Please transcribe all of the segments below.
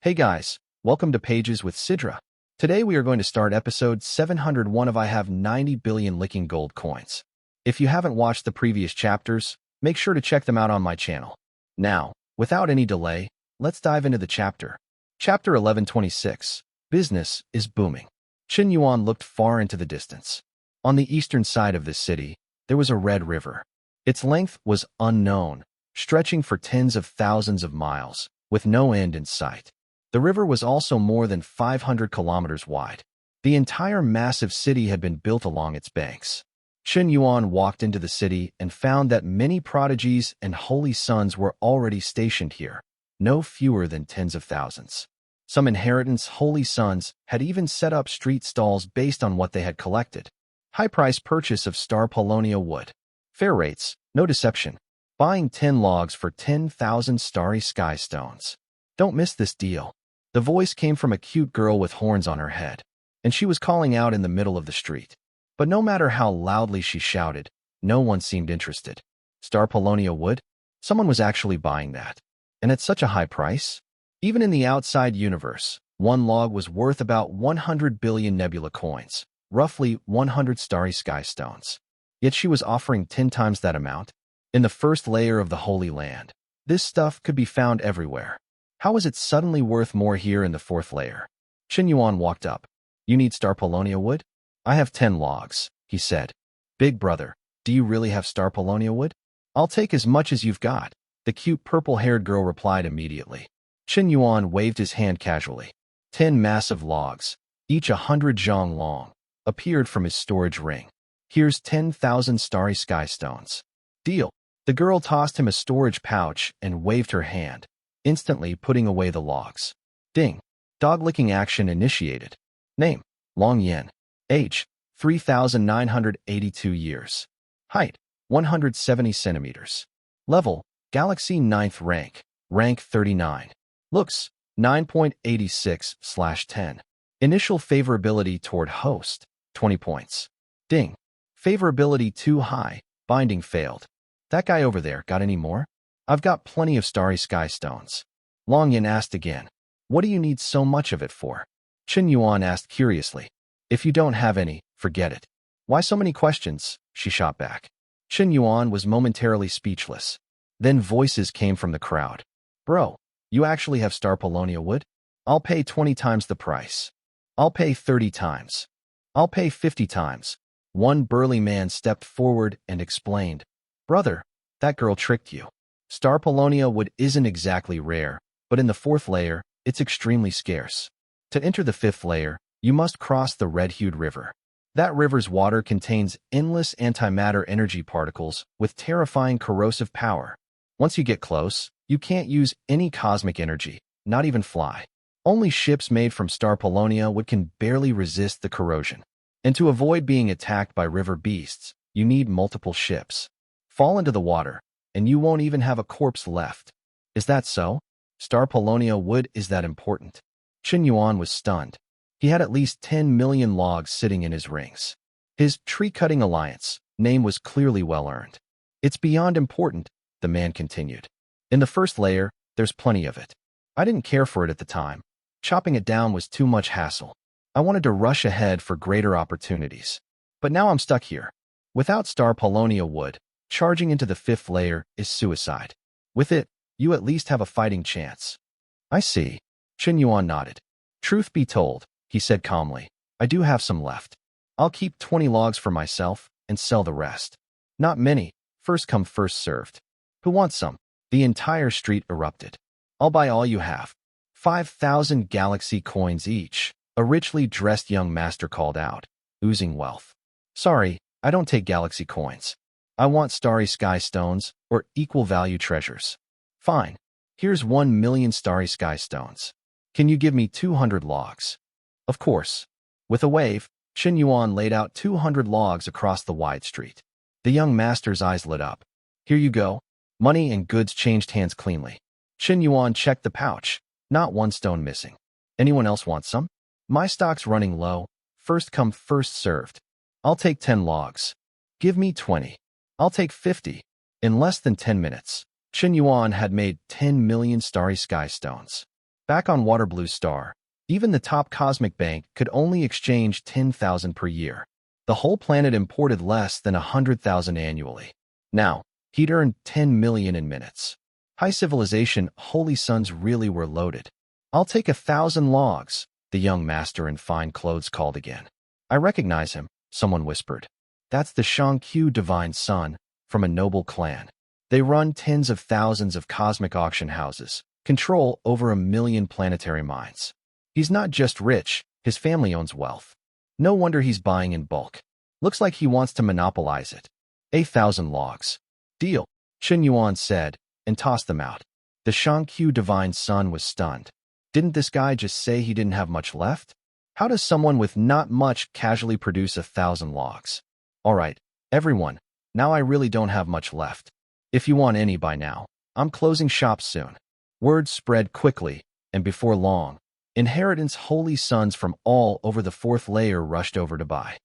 Hey guys, welcome to Pages with Sidra. Today we are going to start episode 701 of I Have 90 Billion Licking Gold Coins. If you haven't watched the previous chapters, make sure to check them out on my channel. Now, without any delay, let's dive into the chapter. Chapter 1126, Business is Booming. Chen Yuan looked far into the distance. On the eastern side of this city, there was a red river. Its length was unknown, stretching for tens of thousands of miles, with no end in sight. The river was also more than 500 kilometers wide. The entire massive city had been built along its banks. Chen Yuan walked into the city and found that many prodigies and holy sons were already stationed here, no fewer than tens of thousands. Some inheritance holy sons had even set up street stalls based on what they had collected. High-price purchase of star palonia wood. Fair rates, no deception. Buying 10 logs for 10,000 starry sky stones. Don't miss this deal. The voice came from a cute girl with horns on her head, and she was calling out in the middle of the street. But no matter how loudly she shouted, no one seemed interested. Star palonia wood? Someone was actually buying that. And at such a high price? Even in the outside universe, one log was worth about 100 billion nebula coins, roughly 100 starry sky stones. Yet she was offering 10 times that amount. In the first layer of the Holy Land, this stuff could be found everywhere. How was it suddenly worth more here in the fourth layer? Chen Yuan walked up. You need star palonia wood? I have 10 logs, he said. Big brother, do you really have star palonia wood? I'll take as much as you've got, the cute purple-haired girl replied immediately. Chen Yuan waved his hand casually. 10 massive logs, each 100 zhang long, appeared from his storage ring. Here's 10,000 starry sky stones. Deal. The girl tossed him a storage pouch and waved her hand, instantly putting away the logs. Ding. Dog-licking action initiated. Name: Long Yen. Age: 3,982 years. Height: 170 centimeters. Level: Galaxy 9th rank. Rank 39. Looks: 9.86/10. Initial favorability toward host: 20 points. Ding. Favorability too high. Binding failed. That guy over there got any more? I've got plenty of starry sky stones. Long Yin asked again. What do you need so much of it for? Chen Yuan asked curiously. If you don't have any, forget it. Why so many questions? She shot back. Chen Yuan was momentarily speechless. Then voices came from the crowd. Bro, you actually have star palonia wood? I'll pay 20 times the price. I'll pay 30 times. I'll pay 50 times. One burly man stepped forward and explained. Brother, that girl tricked you. Star palonia wood isn't exactly rare, but in the fourth layer, it's extremely scarce. To enter the fifth layer, you must cross the red-hued river. That river's water contains endless antimatter energy particles with terrifying corrosive power. Once you get close, you can't use any cosmic energy, not even fly. Only ships made from star palonia wood can barely resist the corrosion. And to avoid being attacked by river beasts, you need multiple ships. Fall into the water, and you won't even have a corpse left. Is that so? Star palonia wood is that important? Chen Yuan was stunned. He had at least 10 million logs sitting in his rings. His tree-cutting alliance name was clearly well-earned. It's beyond important, the man continued. In the first layer, there's plenty of it. I didn't care for it at the time. Chopping it down was too much hassle. I wanted to rush ahead for greater opportunities. But now I'm stuck here. Without star palonia wood, charging into the fifth layer is suicide. With it, you at least have a fighting chance. I see. Chen Yuan nodded. Truth be told, he said calmly, I do have some left. I'll keep 20 logs for myself and sell the rest. Not many, first come first served. Who wants some? The entire street erupted. I'll buy all you have. 5,000 galaxy coins each, a richly dressed young master called out, oozing wealth. Sorry, I don't take galaxy coins. I want starry sky stones or equal value treasures. Fine. Here's 1 million starry sky stones. Can you give me 200 logs? Of course. With a wave, Chen Yuan laid out 200 logs across the wide street. The young master's eyes lit up. Here you go. Money and goods changed hands cleanly. Chen Yuan checked the pouch. Not one stone missing. Anyone else want some? My stock's running low. First come first served. I'll take 10 logs. Give me 20. I'll take 50. In less than 10 minutes, Chen Yuan had made 10 million starry sky stones. Back on Water Blue Star, even the top cosmic bank could only exchange 10,000 per year. The whole planet imported less than 100,000 annually. Now, he'd earned 10 million in minutes. High civilization holy suns really were loaded. I'll take 1,000 logs, the young master in fine clothes called again. I recognize him, someone whispered. That's the Shangqiu divine son, from a noble clan. They run tens of thousands of cosmic auction houses, control over 1 million planetary mines. He's not just rich, his family owns wealth. No wonder he's buying in bulk. Looks like he wants to monopolize it. 1,000 logs. Deal, Chen Yuan said, and tossed them out. The Shangqiu divine son was stunned. Didn't this guy just say he didn't have much left? How does someone with not much casually produce 1,000 logs? All right, everyone, now I really don't have much left. If you want any by now, I'm closing shop soon. Word spread quickly, and before long, inheritance holy sons from all over the fourth layer rushed over to buy.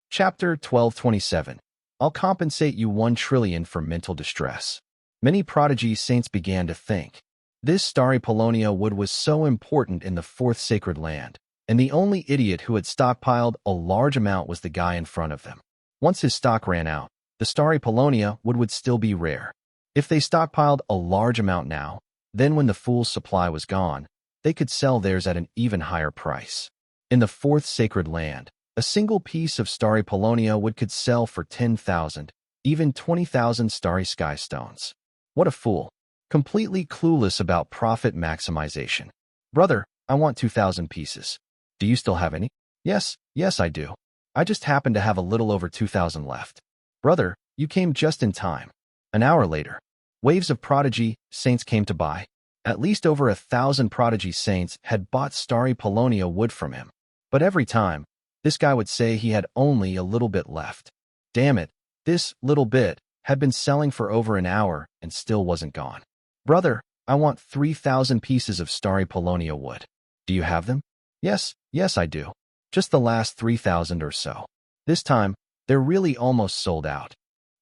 Chapter 1227. I'll compensate you 1 trillion for mental distress. Many prodigy saints began to think. This starry palonia wood was so important in the fourth sacred land, and the only idiot who had stockpiled a large amount was the guy in front of them. Once his stock ran out, the starry palonia wood would still be rare. If they stockpiled a large amount now, then when the fool's supply was gone, they could sell theirs at an even higher price. In the fourth sacred land, a single piece of starry palonia wood could sell for 10,000, even 20,000 starry sky stones. What a fool. Completely clueless about profit maximization. Brother, I want 2,000 pieces. Do you still have any? Yes, I do. I just happen to have a little over 2,000 left. Brother, you came just in time. An hour later, waves of prodigy saints came to buy. At least over 1,000 prodigy saints had bought starry palonia wood from him. But every time, this guy would say he had only a little bit left. Damn it, this little bit had been selling for over an hour and still wasn't gone. Brother, I want 3,000 pieces of starry palonia wood. Do you have them? Yes, I do. Just the last 3,000 or so. This time, they're really almost sold out.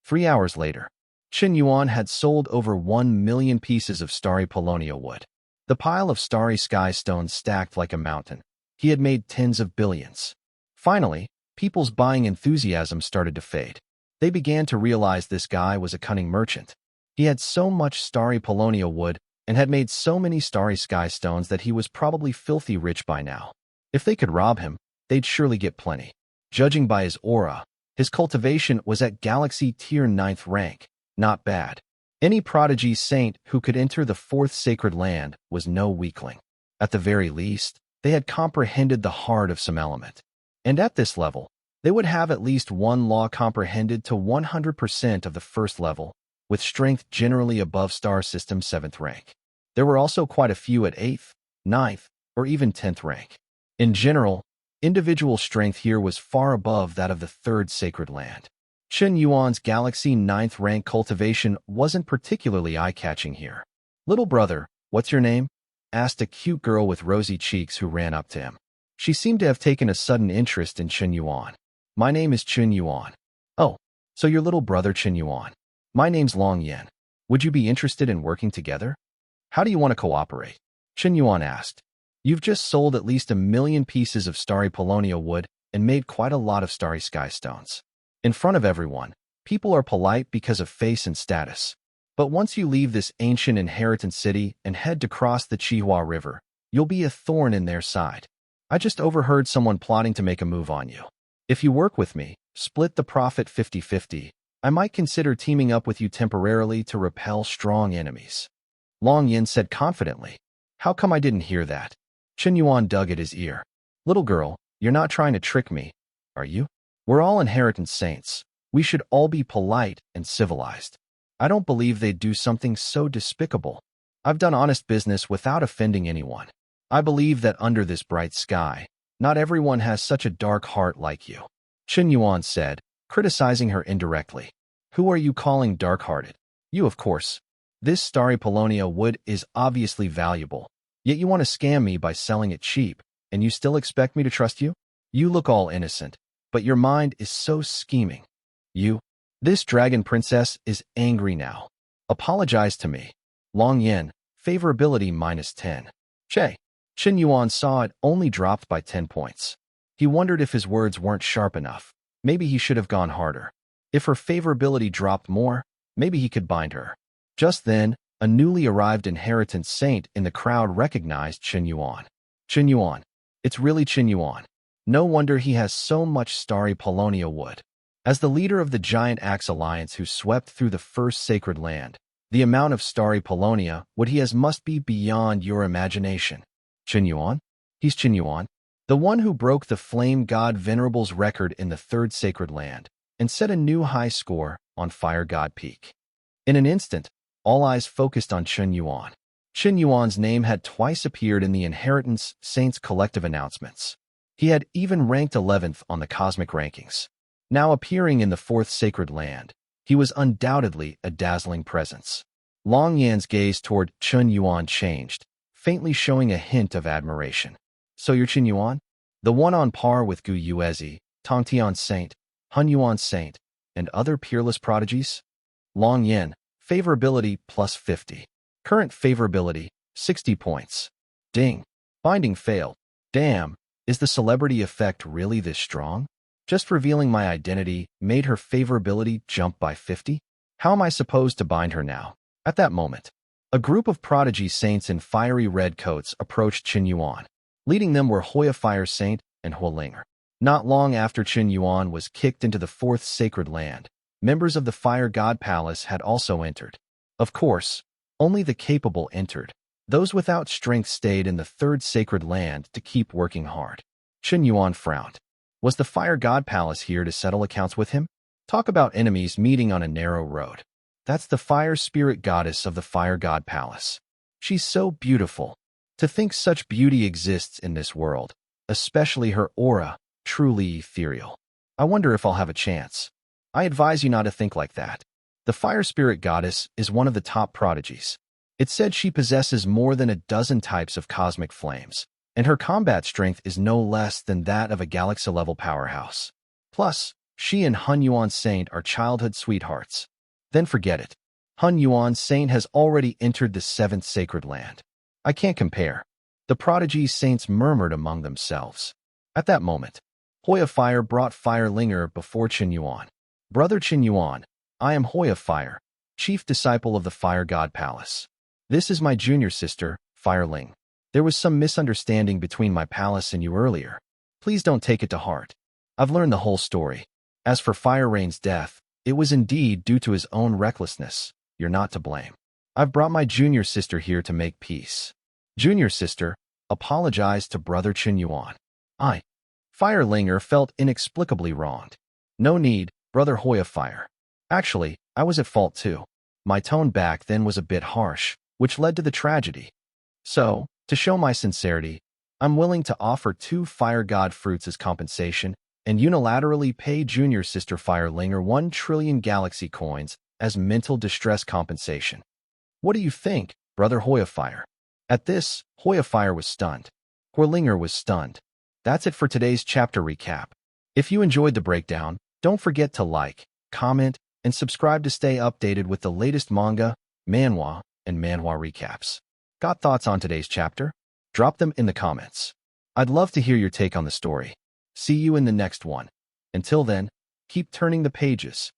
3 hours later, Chen Yuan had sold over 1 million pieces of starry palonia wood. The pile of starry sky stones stacked like a mountain. He had made tens of billions. Finally, people's buying enthusiasm started to fade. They began to realize this guy was a cunning merchant. He had so much starry palonia wood and had made so many starry sky stones that he was probably filthy rich by now. If they could rob him, they'd surely get plenty. Judging by his aura, his cultivation was at galaxy tier 9th rank. Not bad. Any prodigy saint who could enter the fourth sacred land was no weakling. At the very least, they had comprehended the heart of some element. And at this level, they would have at least one law comprehended to 100% of the first level, with strength generally above star system 7th rank. There were also quite a few at 8th, 9th, or even 10th rank. In general, individual strength here was far above that of the third sacred land. Chen Yuan's galaxy 9th rank cultivation wasn't particularly eye-catching here. Little brother, what's your name? Asked a cute girl with rosy cheeks who ran up to him. She seemed to have taken a sudden interest in Chen Yuan. My name is Chen Yuan. Oh, so your little brother Chen Yuan. My name's Long Yen. Would you be interested in working together? How do you want to cooperate? Chen Yuan asked. You've just sold at least 1 million pieces of starry palonia wood and made quite a lot of starry sky stones. In front of everyone, people are polite because of face and status. But once you leave this ancient inheritance city and head to cross the Qihua River, you'll be a thorn in their side. I just overheard someone plotting to make a move on you. If you work with me, split the profit 50-50, I might consider teaming up with you temporarily to repel strong enemies. Long Yin said confidently. How come I didn't hear that? Chen Yuan dug at his ear. Little girl, you're not trying to trick me, are you? We're all inheritance saints. We should all be polite and civilized. I don't believe they'd do something so despicable. I've done honest business without offending anyone. I believe that under this bright sky, not everyone has such a dark heart like you. Chen Yuan said, criticizing her indirectly. Who are you calling dark-hearted? You, of course. This starry palonia wood is obviously valuable, yet you want to scam me by selling it cheap, and you still expect me to trust you? You look all innocent, but your mind is so scheming. This dragon princess is angry now. Apologize to me. Long Yen, favorability -10. Che. Chen Yuan saw it only dropped by 10 points. He wondered if his words weren't sharp enough. Maybe he should have gone harder. If her favorability dropped more, maybe he could bind her. Just then, a newly arrived inheritance saint in the crowd recognized Chen Yuan. Chen Yuan. It's really Chen Yuan. No wonder he has so much starry palonia wood. As the leader of the Giant Axe Alliance who swept through the first sacred land, the amount of starry palonia wood he has must be beyond your imagination. Chen Yuan? He's Chen Yuan, the one who broke the Flame God Venerable's record in the third sacred land and set a new high score on Fire God Peak. In an instant, all eyes focused on Chen Yuan. Chen Yuan's name had twice appeared in the Inheritance Saints collective announcements. He had even ranked 11th on the cosmic rankings. Now appearing in the fourth sacred land, he was undoubtedly a dazzling presence. Long Yan's gaze toward Chen Yuan changed, faintly showing a hint of admiration. So you're Chen Yuan? The one on par with Gu Yuezi, Tong Tian Saint, Hun Yuan Saint, and other peerless prodigies? Long Yan, favorability plus 50. Current favorability, 60 points. Ding. Binding failed. Damn, is the celebrity effect really this strong? Just revealing my identity made her favorability jump by 50? How am I supposed to bind her now? At that moment, a group of prodigy saints in fiery red coats approached Chen Yuan. Leading them were Hoya Fire Saint and Huolinger. Not long after Chen Yuan was kicked into the fourth sacred land, members of the Fire God Palace had also entered. Of course, only the capable entered. Those without strength stayed in the third sacred land to keep working hard. Chen Yuan frowned. Was the Fire God Palace here to settle accounts with him? Talk about enemies meeting on a narrow road. That's the fire spirit goddess of the Fire God Palace. She's so beautiful. To think such beauty exists in this world, especially her aura, truly ethereal. I wonder if I'll have a chance. I advise you not to think like that. The fire spirit goddess is one of the top prodigies. It's said she possesses more than a dozen types of cosmic flames, and her combat strength is no less than that of a galaxy-level powerhouse. Plus, she and Hun Yuan Saint are childhood sweethearts. Then forget it. Hun Yuan Saint has already entered the seventh sacred land. I can't compare. The prodigy saints murmured among themselves. At that moment, Hoya Fire brought Firelinger before Chen Yuan. Brother Chen Yuan, I am Hoya Fire, chief disciple of the Fire God Palace. This is my junior sister, Fireling. There was some misunderstanding between my palace and you earlier. Please don't take it to heart. I've learned the whole story. As for Fire Rain's death, it was indeed due to his own recklessness. You're not to blame. I've brought my junior sister here to make peace. Junior sister, apologized to brother Chen Yuan. Firelinger felt inexplicably wronged. No need, brother Hoya Fire. Actually, I was at fault too. My tone back then was a bit harsh, which led to the tragedy. So, to show my sincerity, I'm willing to offer 2 Fire God fruits as compensation and unilaterally pay junior sister Firelinger 1 trillion galaxy coins as mental distress compensation. What do you think, brother Hoya Fire? At this, Hoya Fire was stunned. Huolinger was stunned. That's it for today's chapter recap. If you enjoyed the breakdown, don't forget to like, comment, and subscribe to stay updated with the latest manga, manhwa, and manhwa recaps. Got thoughts on today's chapter? Drop them in the comments. I'd love to hear your take on the story. See you in the next one. Until then, keep turning the pages.